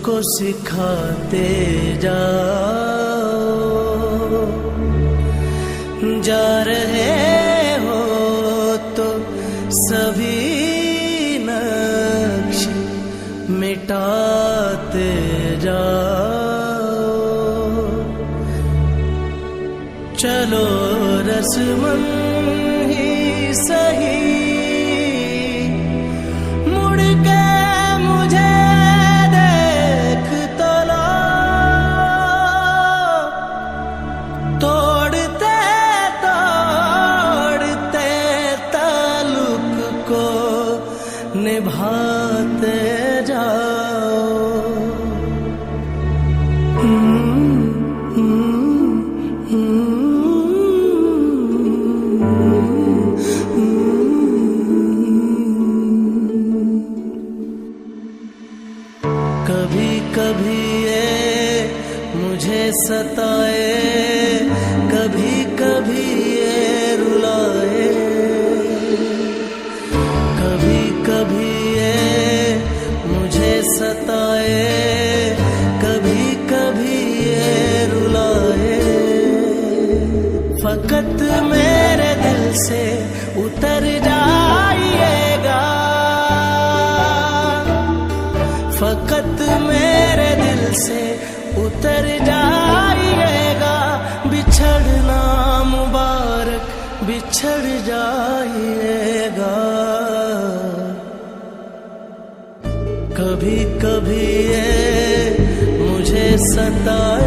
मुझको सिखाते जाओ। जा रहे हो तो सभी नक्श मिटाते जाओ। चलो रस्मन ही सही मुड़ के मुझे देख तो लो। तोड़ते तोड़ते ताल्लुक को निभाते जाओ। कभी कभी ये मुझे सताए, कभी कभी ये रुलाए। कभी कभी ये मुझे सताए, कभी कभी ये रुलाए। फकत मेरे दिल से उतर जाइएगा, फकत मेरे दिल से उतर जाइएगा। बिछड़ना मुबारक बिछड़ जाइएगा। कभी कभी ये मुझे सताए,